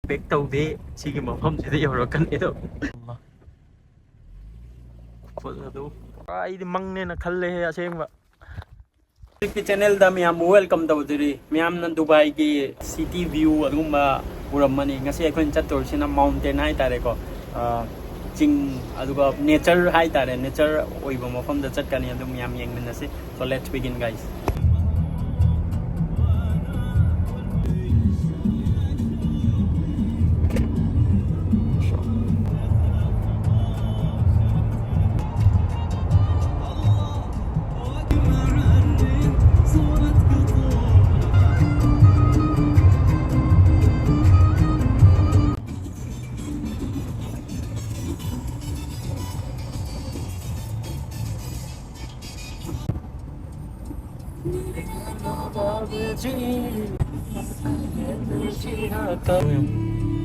Bag ꯇꯧꯗꯦ ꯁꯤꯒꯤ ꯃꯐꯝꯁꯤꯗ ꯌꯧꯔꯛꯀꯅꯤꯗꯣ ꯑꯗꯨ ꯑꯩꯗꯤ ꯃꯪꯅꯦꯅ ꯈꯜꯂꯦꯍꯦ ꯑꯁꯦꯡꯕ ꯍꯧꯖꯤꯛꯀꯤ ꯆꯦꯅꯦꯜꯗ ꯃꯌꯥꯝꯕꯨ ꯋꯦꯜꯀꯝ ꯇꯧꯖꯔꯤ ꯃꯌꯥꯝꯅ ꯗꯨꯕꯥꯏꯒꯤ ꯁꯤꯇꯤ ꯚ꯭ꯌꯨ ꯑꯗꯨꯒꯨꯝꯕ ꯎꯔꯝꯃꯅꯤ ꯉꯁꯤ ꯑꯩꯈꯣꯏꯅ ꯆꯠꯇꯧꯔꯤꯁꯤꯅ ꯃꯥꯎꯟꯇꯦꯟ ꯍꯥꯏꯇꯥꯔꯦꯀꯣ ꯆꯤꯡ ꯑꯗꯨꯒ ꯅꯦꯆꯔ ꯍꯥꯏꯇꯥꯔꯦ ꯅꯦꯆꯔ ꯑꯣꯏꯕ ꯃꯐꯝꯗ ꯆꯠꯀꯅꯤ ꯑꯗꯨ ꯃꯌꯥꯝ ꯌꯦꯡꯃꯤꯟꯅꯁꯤ ꯁꯣ ꯂꯦꯠꯁ ꯕꯤꯒꯤꯟ ꯒꯥꯏꯁ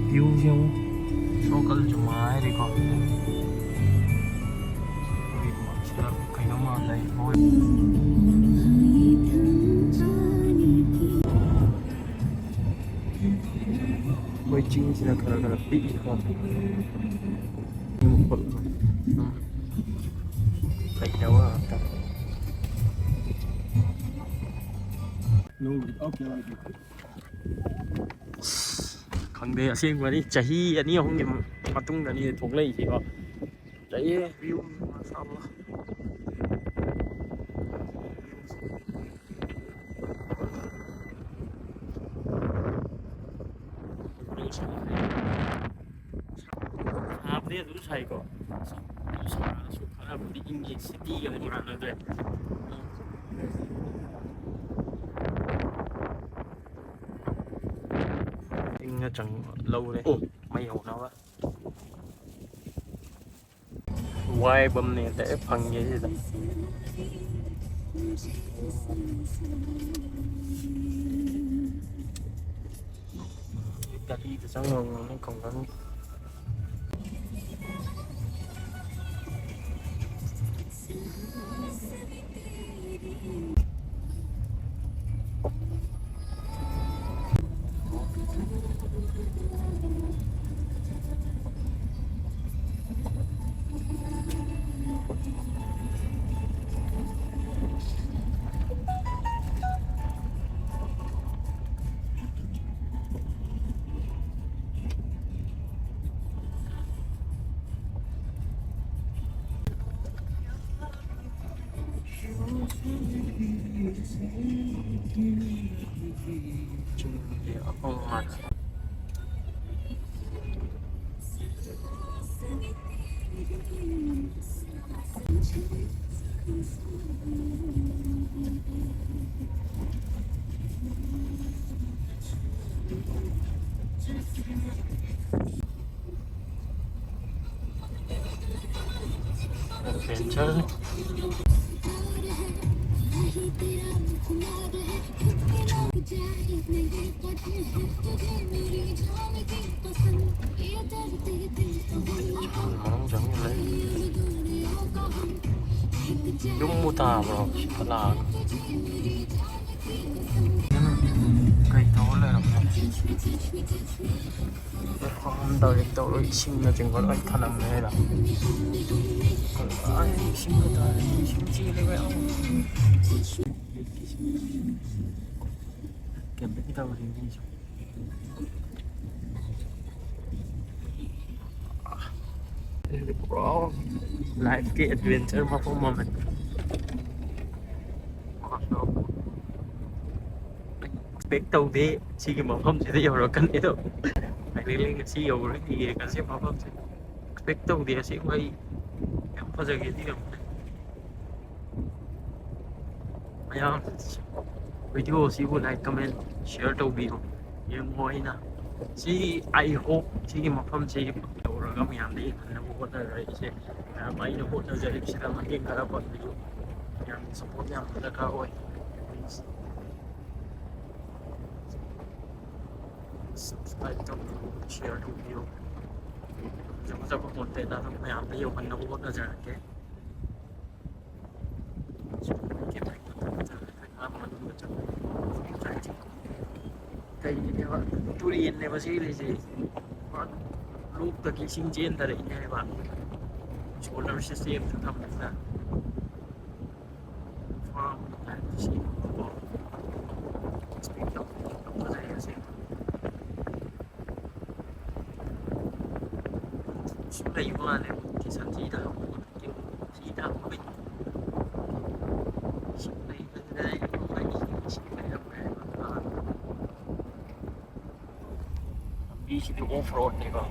ꯚ꯭ꯌꯨꯁꯦ ꯑꯃꯨꯛ ꯁꯣꯀꯜ ꯖꯨꯃꯥ ꯍꯥꯏꯔꯤꯀꯣ ꯁꯤꯗ ꯀꯩꯅꯣꯝꯃ ꯂꯩ ꯃꯣꯏ ꯃꯣꯏ ꯆꯤꯡꯁꯤꯅ ꯈꯔ ꯈꯔ ꯄꯤꯛꯏꯀꯣ ꯂꯩꯇꯕ ꯉꯥꯛꯇ ꯈꯪꯗꯦ ꯑꯁꯦꯡꯕꯅꯤ ꯆꯍꯤ ꯑꯅꯤ ꯑꯍꯨꯝꯒꯤ ꯃꯇꯨꯡꯗꯅꯤ ꯊꯣꯛꯂꯛꯏꯁꯤꯀꯣ ꯂꯩꯌꯦ ꯚ꯭ꯌꯨ ꯃꯁꯥꯜꯂ ꯁꯥꯕꯗꯤ ꯑꯗꯨꯝ ꯁꯥꯏꯀꯣ ꯁꯥꯔꯁꯨ ꯈꯔꯕꯨꯗꯤ ꯏꯪꯉꯤ ꯁꯤꯇꯤꯒꯗꯤ ꯃꯥꯟꯅꯗ꯭ꯔꯦ ꯏꯪꯅ ꯂꯧꯔꯦ ꯃꯩ ꯍꯧꯅꯕ ꯋꯥꯏꯕꯝꯅꯦ ꯗꯥꯏꯔꯦꯛ ꯐꯪꯉꯦ ꯁꯤꯗ ꯒꯥꯔꯤꯗ ꯆꯪꯉꯕꯅꯤ ꯈꯪꯒꯅꯤ ꯆꯤꯡꯒꯤ ꯑꯍꯣꯡ ꯉꯥꯛ adventure yung muta bro pala kay tawala farm dawit tawlo ising na jingol ay thanam ne la ay ising ko ta ising chile ba ang kembe kita uri ni bro life ke adventure ma po moment expect tꯧde sigi mafamsida yaurakanido ꯑꯩ ꯉꯁꯤ ꯌꯧꯔꯒ ꯌꯦꯡꯉꯁꯤ ꯃꯐꯝꯁꯦ expect ꯇꯧꯗꯦ ꯑꯁꯦꯡꯕ ꯑꯩ ꯌꯥꯝ ꯐꯖꯒꯦꯗꯤ ꯌꯥꯝꯅ ꯃꯌꯥꯝ ꯚꯤꯗꯤꯑꯣꯁꯤꯕꯨ ꯂꯥꯏꯛ ꯀꯃꯦꯟ ꯁꯤꯌꯔ ꯇꯧꯕꯤꯌꯨ ꯌꯦꯡꯉꯣ ꯑꯩꯅ ꯁꯤ ꯑꯥꯏ ꯍꯣꯞ ꯁꯤꯒꯤ ꯃꯐꯝꯁꯤ ꯌꯧꯔꯒ ꯃꯌꯥꯝꯗ ꯌꯦꯡꯍꯟꯅꯕ ꯍꯣꯠꯅꯔꯛꯏꯁꯦ ꯃꯌꯥꯝ ꯑꯩꯅ ꯍꯣꯠꯅꯖꯔꯤꯕꯁꯤꯗ ꯃꯇꯦꯡ ꯈꯔ ꯄꯥꯡꯕꯤꯌꯨ ꯌꯥꯝꯅ ꯁꯄꯣꯔꯠ ꯌꯥꯝ ꯗꯔꯀꯥꯔ ꯑꯣꯏ subscribe ꯇꯧꯕꯤꯌꯨ ꯁꯤꯌꯔ ꯇꯧꯕꯤꯌꯨ ꯐꯖ ꯐꯖꯕ ꯀꯣꯟꯇꯦꯟ ꯑꯗꯨꯝ ꯃꯌꯥꯝꯗ ꯌꯧꯍꯟꯅꯕ ꯍꯣꯠꯅꯖꯔꯛꯀꯦ ꯂꯩꯔꯤꯅꯦꯕ ꯇꯨꯔꯦꯟꯅꯦꯕ ꯆꯦꯜꯂꯤꯁꯦ ꯂꯣꯛꯇꯒꯤ ꯏꯁꯤꯡ ꯆꯦꯟꯊꯔꯛꯏꯅꯦꯕ ꯁꯣꯂꯔ ꯁꯤꯁꯇꯦꯝꯗ ꯊꯝꯃꯒ ꯐꯥꯔꯝ ꯍꯥꯏꯕꯗꯤ ꯁꯦꯝꯃꯒꯀꯣ ꯁ꯭ꯄꯤꯠ ꯐꯖꯩ ꯑꯁꯦꯡꯕ ꯁꯨꯝ ꯂꯩꯕ ꯃꯥꯜꯂꯦ ꯁꯟꯊꯤꯗ ꯊꯤꯗ ꯍꯥꯞꯄꯒ ꯏꯁꯤꯡ ꯂꯩꯕꯗꯨꯗ ꯏꯁꯤꯡ ꯂꯩꯔꯝꯃꯦ ꯂꯝꯕꯤꯁꯤꯗꯤ ꯑꯣꯐ ꯔꯣꯗꯅꯦꯕ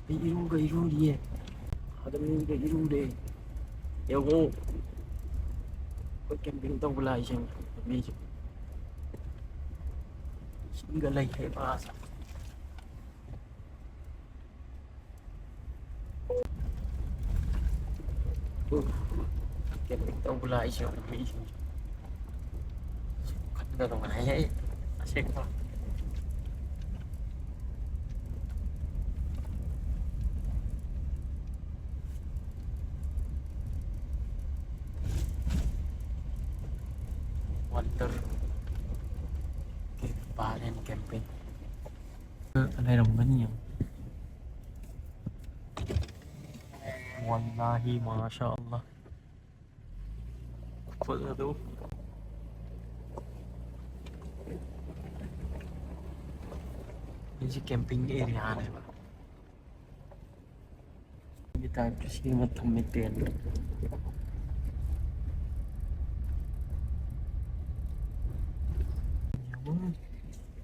ꯑꯩ 이루가 이루리에 아들이가 이루래 여보 그 캠핑 tàu lại xem vì xin cái lấy hay ba sao camping tàu lại xem vì khăn cái đồng này ấy xem không Wonder Balen camping này đồng cái nhiều wallahi mashallah Fazla đâu This camping area này mà người ta chỉ mà thầm mấy tiền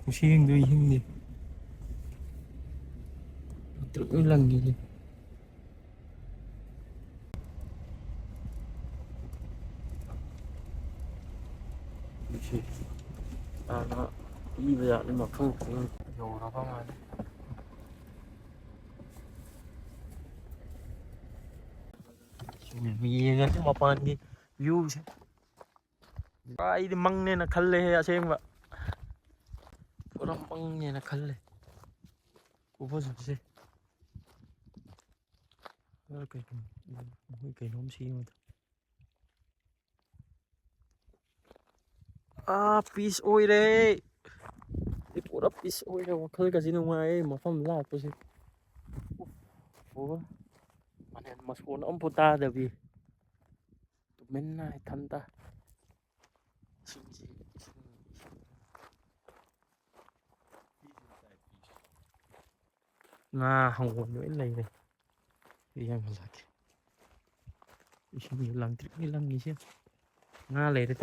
Kusihin doy hindi Truk lang gini nó đi bây giờ nên mà không dầu nó không ai vì cái mà pan cái view ai đi măng nên là khăn lê xem vậy Orang mangnya nak kalle. Kuva sih. Cái nóm xí mà. Peace oi đấy. Cái pura peace oi đâu khơi cái gì đâu ngoài mà phong lạc tôi xí. Ủa. Anh mà số nó puta được vì. Tụi mình này thân ta. Không còn nữa này này đi ăn là cái nhiều lần tiếp lần gì chứ lấy được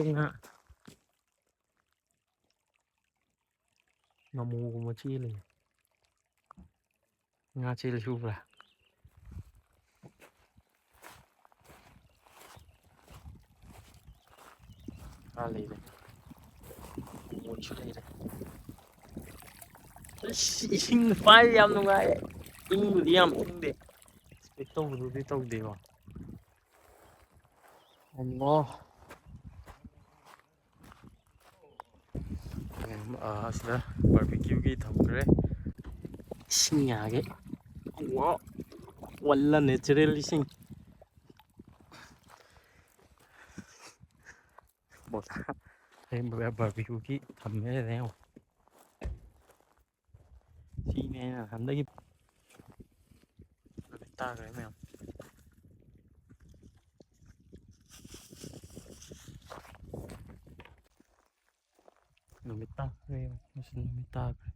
trong mua mà chi này chi là chụp là lấy này mua chút đây này xin phải làm đâu ngay in đi làm in đi cái tàu đi vào Allah sida barbecue ki thamkre ising yage wow walla natural ising một thêm barbecue ki thầm cái này không chi này là thầm đấy ta cái mèo Namita kayo, mas namita ka.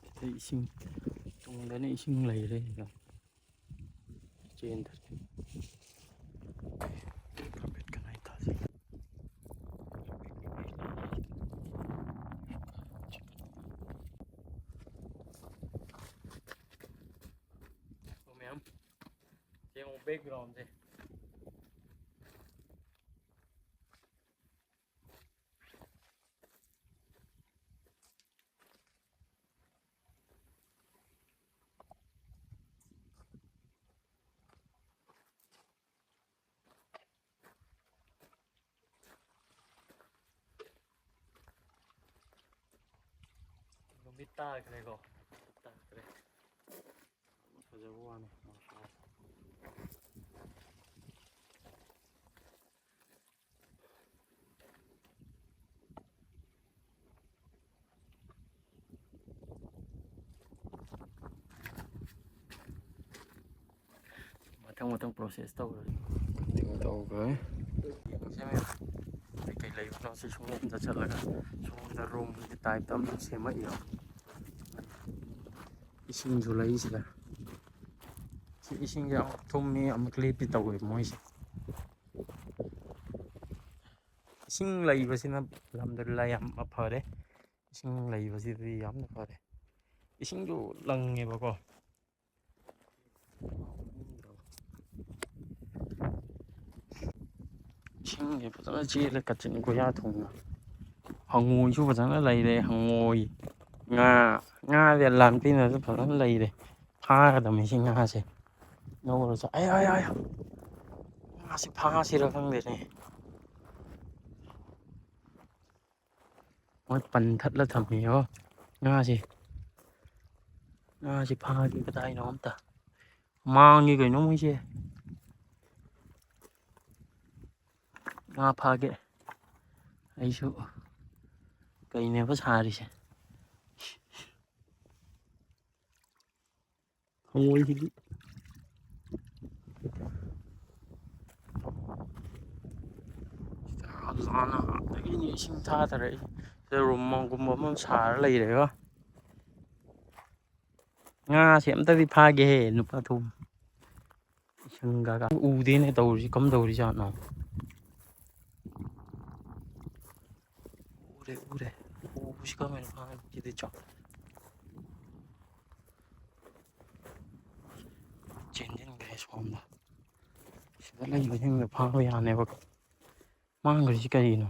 Ito ising, itong dana ising lay rin. Trên thật. Kapit ka na itasi. So ma'am, yung background eh. Bita cái này rồi, bita cái này, bây giờ qua này, ꯃꯊꯪ process ꯇꯧꯔꯒ ꯇꯧꯈ꯭ꯔꯦ ꯀꯩꯀꯩ ꯂꯩꯕꯅꯣ ꯁꯤ ꯁꯣꯝꯗ ꯆꯠꯂꯒ ꯁꯣꯝꯗ ꯔꯨꯝꯒꯤ ꯇꯥꯏꯞꯇ ꯑꯃ ꯁꯦꯝꯃꯛꯏꯔꯣ ꯏꯁꯤꯡꯁꯨ ꯂꯩ ꯁꯤꯗ ꯁꯤ ꯏꯁꯤꯡꯁꯦ ꯑꯃꯨꯛ ꯊꯨꯝꯃꯤ ꯑꯃꯨꯛ ꯂꯦꯞꯄꯤ ꯇꯧꯋꯦ ꯃꯣꯏꯁꯦ ꯏꯁꯤꯡ ꯂꯩꯕꯁꯤꯅ ꯑꯜꯍꯝꯗꯨꯂꯤꯜꯂꯥ ꯌꯥꯝ ꯐꯔꯦ ꯏꯁꯤꯡ ꯂꯩꯕꯁꯤꯗꯤ ꯌꯥꯝꯅ ꯐꯔꯦ ꯏꯁꯤꯡꯁꯨ ꯂꯪꯉꯦꯕꯀꯣ ꯏꯁꯤꯡꯁꯦ ꯐꯖꯅ ꯆꯦꯜꯂꯦ ꯀꯥꯆꯤꯟ ꯀꯣꯏꯌꯥ ꯊꯣꯡꯅ ꯍꯪꯉꯣꯏꯁꯨ ꯐꯖꯅ ꯂꯩꯔꯦ ꯍꯪꯉꯣꯏ ꯉꯥꯁꯦ ꯂꯥꯟꯄꯤꯅꯁꯨ ꯐꯖꯅ ꯂꯩꯔꯦ ꯐꯥꯒꯗꯕꯅꯤ ꯁꯤ ꯉꯥꯁꯦ ꯉꯧꯔꯁꯨ ꯉꯥꯁꯤ ꯐꯥꯁꯤꯔ ꯈꯪꯗꯦꯅꯦ ꯃꯣꯏ ꯄꯟ ꯊꯠꯂ ꯊꯝꯃꯤꯌꯣ ꯉꯥꯁꯤ ꯐꯥꯒꯦ ꯀꯗꯥꯏꯅꯣ ꯑꯝꯇ ꯃꯥꯡꯉꯤ ꯀꯩꯅꯣ ꯃꯣꯏꯁꯦ ꯉꯥ ꯐꯥꯒꯦ ꯑꯩꯁꯨ ꯀꯩꯅꯦꯕ ꯁꯥꯔꯤꯁꯦ ꯍꯪꯉꯣꯏꯁꯤꯗꯤ ꯂꯥꯟꯅꯗꯒꯤꯅꯤ ꯏꯁꯤꯡ ꯊꯥꯊꯔꯛꯏ ꯁꯤꯗ ꯔꯨꯝꯒꯨꯝꯕ ꯑꯃ ꯁꯥꯔ ꯂꯩꯔꯦꯒ ꯉꯥꯁꯦ ꯑꯝꯇꯗꯤ ꯐꯥꯒꯦꯍꯦ ꯅꯨꯄꯥ ꯊꯣꯡ ꯏꯁꯤꯡꯒ ꯎꯗꯦꯅꯦ ꯇꯧꯔꯤꯁꯤ ꯀꯝꯗꯧꯔꯤꯖꯥꯠꯅꯣ ꯎꯔꯦ ꯎꯕꯁꯤ ꯀꯃꯥꯏꯅ ꯐꯥꯒꯦꯗꯤ ꯆꯥꯎ ꯆꯦꯟꯁꯤꯟꯈ꯭ꯔꯦ ꯁꯣꯝꯗ ꯁꯤꯗ ꯂꯩꯕꯁꯤꯡꯗ ꯐꯥꯕ ꯌꯥꯅꯦꯕ ꯃꯥꯡꯈ꯭ꯔꯤꯁꯤ ꯀꯔꯤꯅꯣ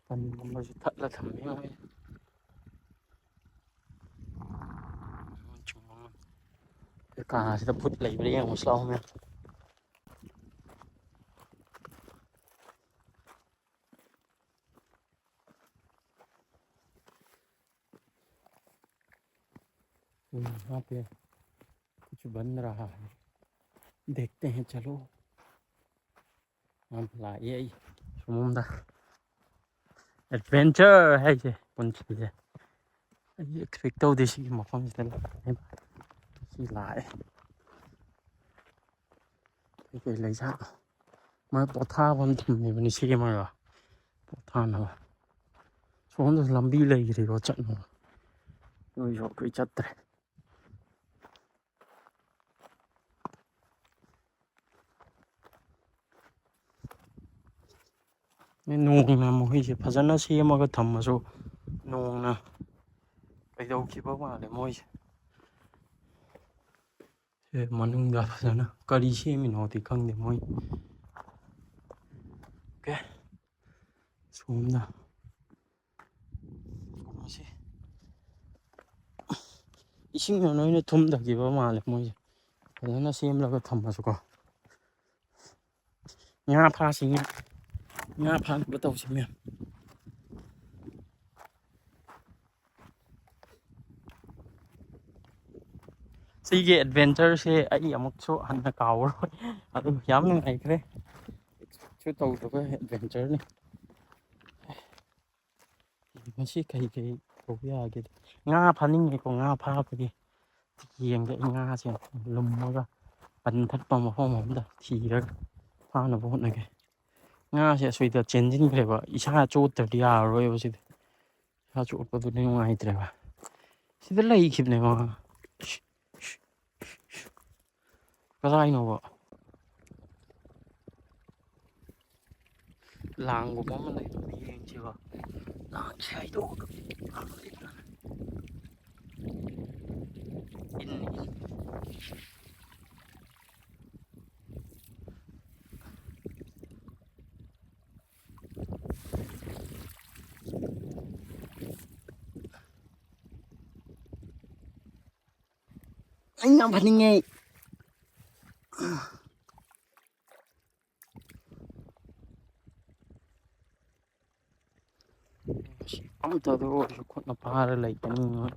ꯄꯟꯒꯨꯝꯕꯁꯨ ꯊꯠꯂ ꯊꯝꯃꯤ ꯃꯣꯏ ꯀꯥꯁꯤꯗ ꯐꯨꯠ ꯂꯩꯕ꯭ꯔꯥ ꯌꯦꯡꯉꯨꯁꯤ ꯂꯥꯛꯑꯣ यहाँ पे कुछ बन रहा है देखते हैं चलो हम लाइए सोमदा एडवेंचर है ये पुंछी एक्सपेक्ट तौदे सिगी मफमसिदा ꯁꯤ ꯂꯥꯛꯑꯦ ꯀꯩꯀꯩ ꯂꯩꯖꯥꯠꯅꯣ ꯃꯣꯏ ꯄꯣꯊꯥꯐꯝ ꯊꯝꯃꯤꯕꯅꯤ ꯁꯦꯝꯃꯒ ꯄꯣꯊꯥꯅꯕ ꯁꯣꯝꯗꯁꯨ ꯂꯝꯕꯤ ꯂꯩꯈ꯭ꯔꯦꯀꯣ ꯆꯠꯅꯕ ꯅꯣꯏꯁꯨ ꯑꯩꯈꯣꯏ ꯆꯠꯇ꯭ꯔꯦ ꯅꯣꯡꯅ ꯃꯈꯣꯏꯁꯦ ꯐꯖꯅ ꯁꯦꯝꯃꯒ ꯊꯝꯃꯁꯨ ꯅꯣꯡꯅ ꯀꯩꯗꯧꯈꯤꯕ ꯃꯥꯜꯂꯦ ꯃꯣꯏꯁꯦ ꯃꯅꯨꯡꯗ ꯐꯖꯅ ꯀꯔꯤ ꯁꯦꯝꯃꯤꯅꯣꯗꯤ ꯈꯪꯗꯦ ꯃꯣꯏ ꯑꯣꯀꯦ ꯁꯣꯝꯗ ꯃꯁꯤ ꯏꯁꯤꯡꯅ ꯅꯣꯏꯅ ꯊꯨꯝꯊꯈꯤꯕ ꯃꯥꯜꯂꯦ ꯃꯣꯏꯁꯦ ꯐꯖꯅ ꯁꯦꯝꯂꯒ ꯊꯝꯃꯁꯨꯀꯣ ꯉꯥ ꯐꯥꯁꯤ ꯉꯥ ꯐꯥꯅꯕ ꯇꯧꯁꯤ ꯃꯌꯥꯝ ꯁꯤꯒꯤ ꯑꯦꯗꯚꯦꯟꯆꯔꯁꯦ ꯑꯩ ꯑꯃꯨꯛꯁꯨ ꯍꯟꯅ ꯀꯥꯎꯔꯣꯏ ꯑꯗꯨ ꯌꯥꯝ ꯅꯨꯡꯉꯥꯏꯈ꯭ꯔꯦ ꯑꯦꯛꯁꯄꯦꯛꯁꯨ ꯇꯧꯗꯕ ꯑꯦꯗꯚꯦꯟꯆꯔꯅꯤ ꯃꯁꯤ ꯀꯩ ꯇꯧꯕ ꯌꯥꯒꯦ ꯉꯥ ꯐꯥꯅꯤꯡꯉꯦꯀꯣ ꯉꯥ ꯐꯥꯕꯒꯤ ꯌꯦꯡꯒꯦ ꯑꯩ ꯉꯥꯁꯦ ꯂꯨꯝꯃꯒ ꯄꯟ ꯊꯠꯄ ꯃꯐꯝ ꯑꯃꯗ ꯊꯤꯔꯒ ꯐꯥꯅꯕ ꯍꯣꯠꯅꯒꯦ ꯉꯥꯁꯦ ꯑꯁꯣꯏꯗ ꯆꯦꯟꯁꯤꯟꯈ꯭ꯔꯦꯕ ꯏꯁꯥ ꯆꯣꯠꯇ꯭ꯔꯗꯤ ꯌꯥꯔꯔꯣꯏꯕ ꯁꯤꯗꯤ ꯏꯁꯥ ꯆꯣꯠꯄꯗꯨꯗꯤ ꯅꯨꯡꯉꯥꯏꯇ꯭ꯔꯦꯕ ꯁꯤꯗ ꯂꯩꯈꯤꯕꯅꯦꯕ ꯀꯗꯥꯏꯅꯣꯕ ꯂꯥꯡꯒꯨꯝꯕ ꯑꯃ ꯂꯩꯕꯅꯤ ꯌꯦꯡꯁꯤꯕ ꯂꯥꯡꯁꯦ ꯍꯩꯗꯣꯛꯑꯒ anh làm phần nghề ông thở thôi con nó phá ra lấy cái nó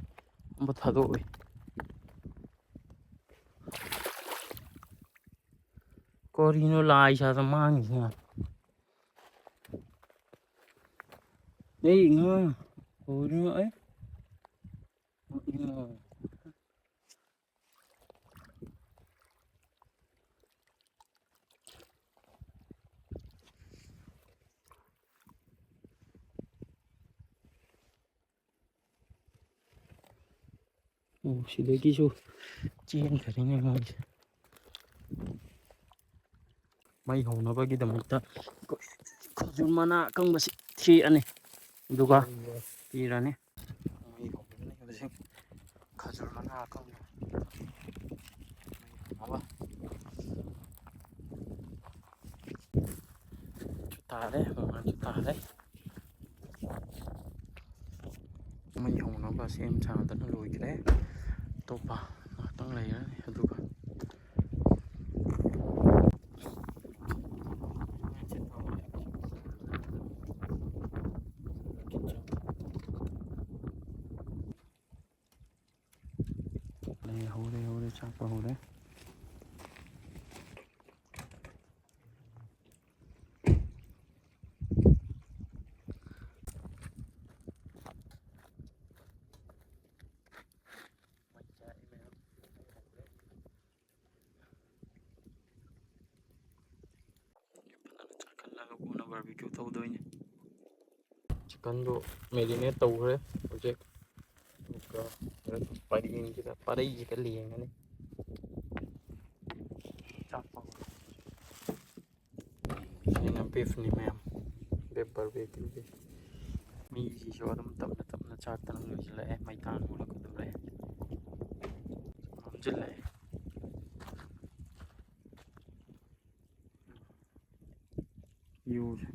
không thở thôi Corino lai sao tao mang gì nè Đây ngơ. Ôi nữa ấy. Ngơ. 오, 시래기쇼 찌행 가리네 뭐. May honabagidamagta khajur mana kang basi thi ani duga tirane may honabane basi khajur mana kang aba chutare mo chutare may honaba sem chang tan loi kre topa tang lai ani duga hore chapa hore barbecue toude chicken do marinate tawre project ka paring kita parai kita liang ani chapa ina beef ni ma'am beef barbecue beef mi ji so adam tapna chak tan lo jila e mai tan ho la ko do re jila use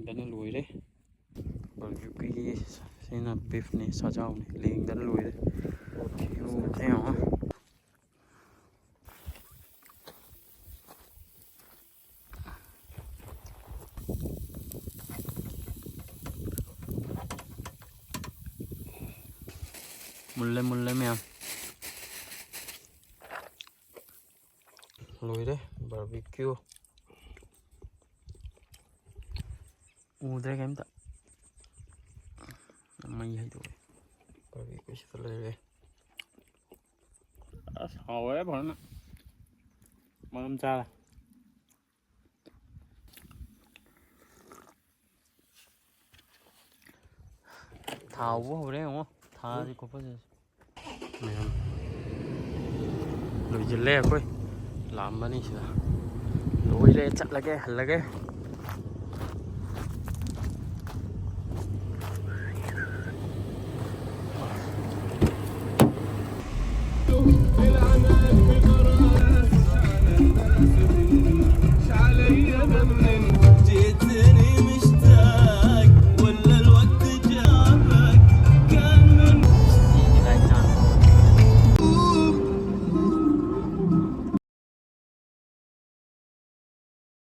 dana lùi đấy Barbeque xin là beef này sao chào này liền dana lùi đấy theo mulai mẹ lùi đấy barbecue udah kan tak namanya itu barbecue setelah hồi bọn mà cha thảo quá hồi đấy không thà thì có bao giờ mẹ lùi dưa leo coi làm mà đi sao lùi lên chặt là cái